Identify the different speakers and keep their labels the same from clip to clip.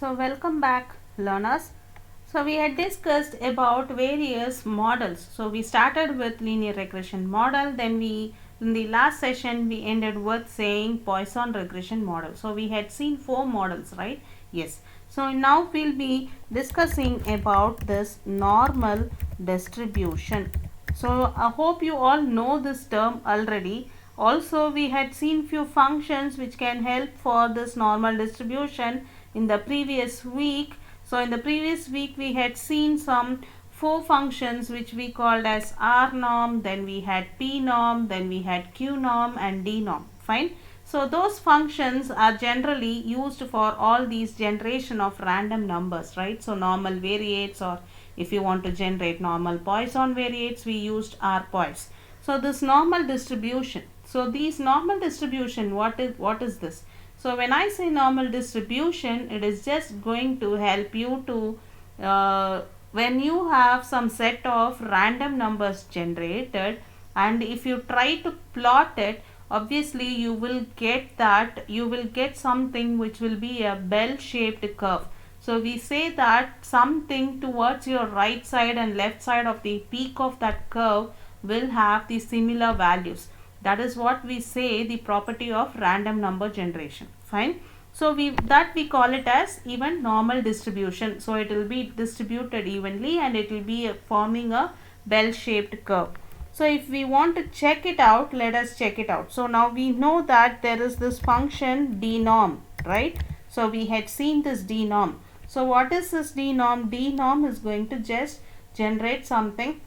Speaker 1: So welcome back learners. So we had discussed about various models. So we started with linear regression model, then we in the last session we ended with saying Poisson regression model. So we had seen 4 models, right? Yes. So now we'll be discussing about this normal distribution. So I hope you all know this term already. Also we had seen few functions which can help for this normal distribution in the previous week. So in the previous week we had seen some 4 functions which we called as R norm, then we had P norm, then we had Q norm and D norm. Fine. So those functions are generally used for all these generation of random numbers, right? So normal variates, or if you want to generate normal Poisson variates, we used RPois. So this normal distribution. So these normal distribution, what is this? So when I say normal distribution, it is just going to help you to when you have some set of random numbers generated, and if you try to plot it, obviously you will get something which will be a bell shaped curve. So we say that something towards your right side and left side of the peak of that curve will have the similar values. That is what we say the property of random number generation. Fine. So we call it as even normal distribution. So it will be distributed evenly and it will be forming a bell shaped curve. So if we want to check it out, let us check it out. So now we know that there is this function d norm, right? So we had seen this d norm. So what is this d norm? D norm is going to just generate something.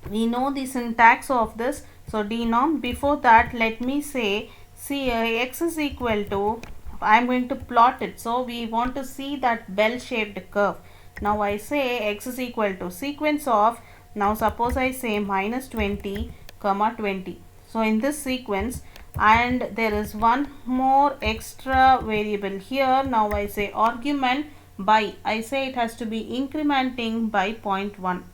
Speaker 1: We know the syntax of this. So d norm, before that let me say x is equal to, I am going to plot it. So we want to see that bell shaped curve. Now I say x is equal to sequence of, now suppose I say minus 20 comma 20. So in this sequence, and there is one more extra variable here. Now I say argument by, I say it has to be incrementing by 0.1.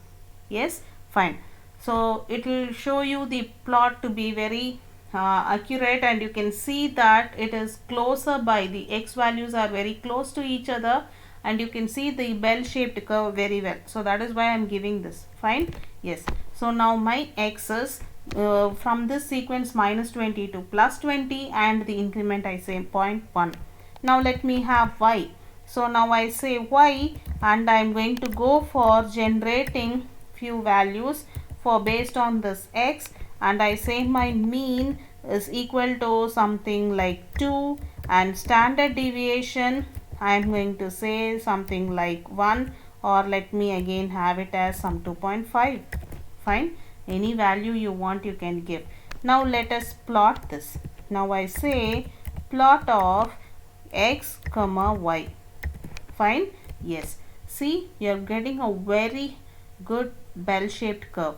Speaker 1: Yes, fine. So it will show you the plot to be very accurate, and you can see that it is closer by, the x values are very close to each other, and you can see the bell shaped curve very well. So that is why I am giving this. Fine. Yes. So now my x is from this sequence minus 20 to plus 20, and the increment I say 0.1. Now let me have y. So now I say y, and I am going to go for generating few values for based on this x, and I say my mean is equal to something like 2, and standard deviation I am going to say something like 1, or let me again have it as some 2.5. Fine. Any value you want you can give. Now let us plot this. Now I say plot of x comma y. Fine. Yes. See, you are getting a very good bell shaped curve.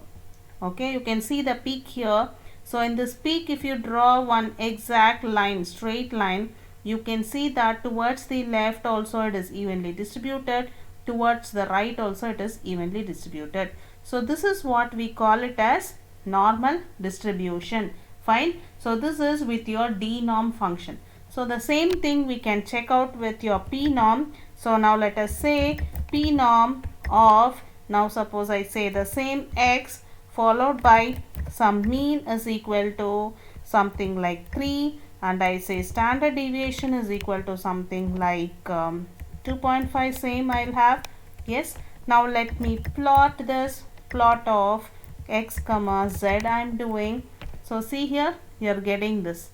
Speaker 1: Okay, you can see the peak here. So in this peak, if you draw one exact line, straight line, you can see that towards the left also it is evenly distributed, towards the right also it is evenly distributed. So this is what we call it as normal distribution. Fine. So this is with your d norm function. So the same thing we can check out with your p norm. So now let us say p norm of, now suppose I say the same x followed by some mean is equal to something like 3, and I say standard deviation is equal to something like 2.5, same I'll have. Yes. Now let me plot this, plot of x comma z I am doing. So see here, you are getting this.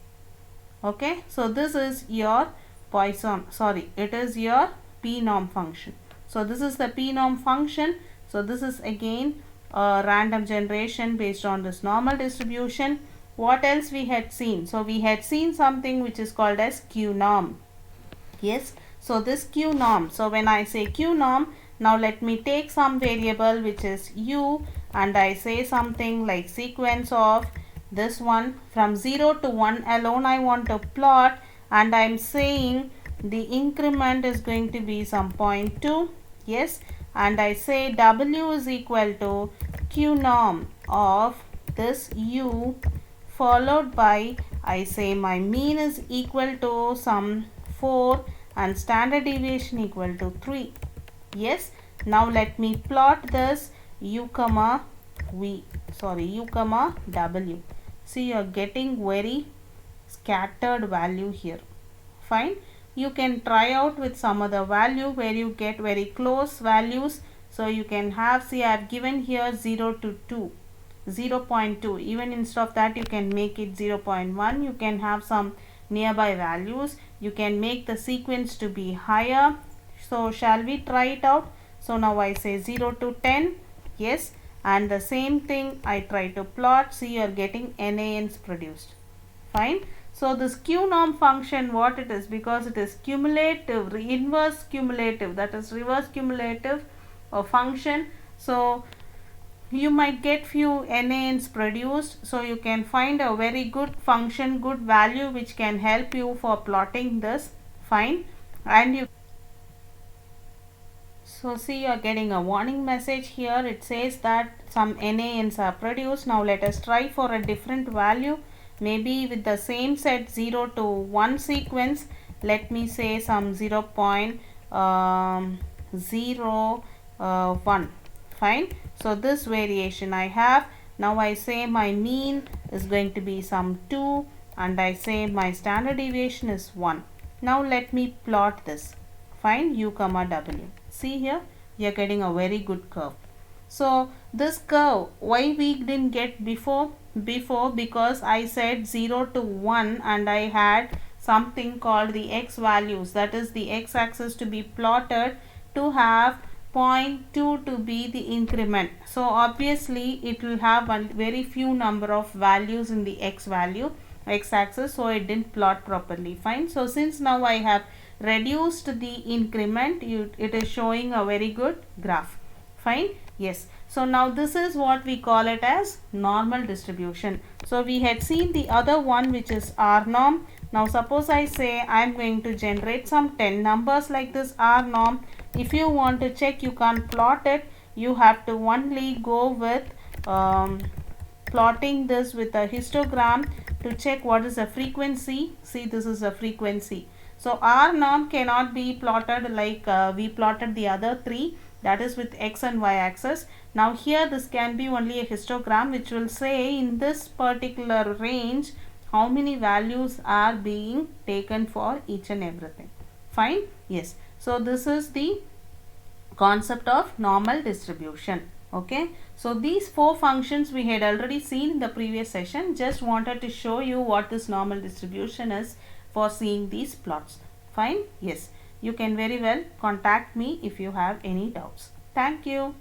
Speaker 1: Okay. So this is your Poisson, sorry, it is your p norm function. So this is the p norm function. So this is again random generation based on this normal distribution. What else we had seen? So we had seen something which is called as q norm. Yes. So this q norm, so when I say q norm, now let me take some variable which is u, and I say something like sequence of this one from 0 to 1 alone I want to plot, and I am saying the increment is going to be some 0.2. Yes. And I say w is equal to q norm of this u followed by, I say my mean is equal to some 4, and standard deviation equal to 3. Yes, now let me plot this u comma w. See, you are getting very scattered value here. Fine. You can try out with some other value where you get very close values. So you can have, see, I have given here 0 to 2, 0.2. Even instead of that, you can make it 0.1. You can have some nearby values. You can make the sequence to be higher. So shall we try it out? So now I say 0 to 10. Yes, and the same thing I try to plot. See, you are getting NANs produced. Fine. So this Q norm function, what it is, because it is cumulative, inverse cumulative, that is reverse cumulative function. So you might get few NANs produced. So you can find a very good function, good value which can help you for plotting this. Fine. And you, so see, you are getting a warning message here. It says that some NANs are produced. Now let us try for a different value. Maybe with the same set 0 to 1 sequence, let me say some 0.01. Fine. So this variation I have. Now I say my mean is going to be some 2 and I say my standard deviation is 1. Now let me plot this. Fine, u comma w. See here, you are getting a very good curve. So this curve, why we didn't get before because I said 0 to 1 and I had something called the x values, that is the x axis to be plotted to have 0.2 to be the increment. So obviously it will have a very few number of values in the x axis, so it didn't plot properly. Fine. So since now I have reduced the increment, it is showing a very good graph. Fine. Yes. So now this is what we call it as normal distribution. So we had seen the other one, which is R norm. Now suppose I say I am going to generate some 10 numbers like this R norm. If you want to check, you can't plot it. You have to only go with plotting this with a histogram to check what is the frequency. See, this is a frequency. So R norm cannot be plotted like we plotted the other three, that is with x and y axis. Now here this can be only a histogram which will say in this particular range how many values are being taken for each and everything. Fine. Yes. So this is the concept of normal distribution. Okay. So these four functions we had already seen in the previous session. Just wanted to show you what this normal distribution is for seeing these plots. Fine. Yes. You can very well contact me if you have any doubts. Thank you.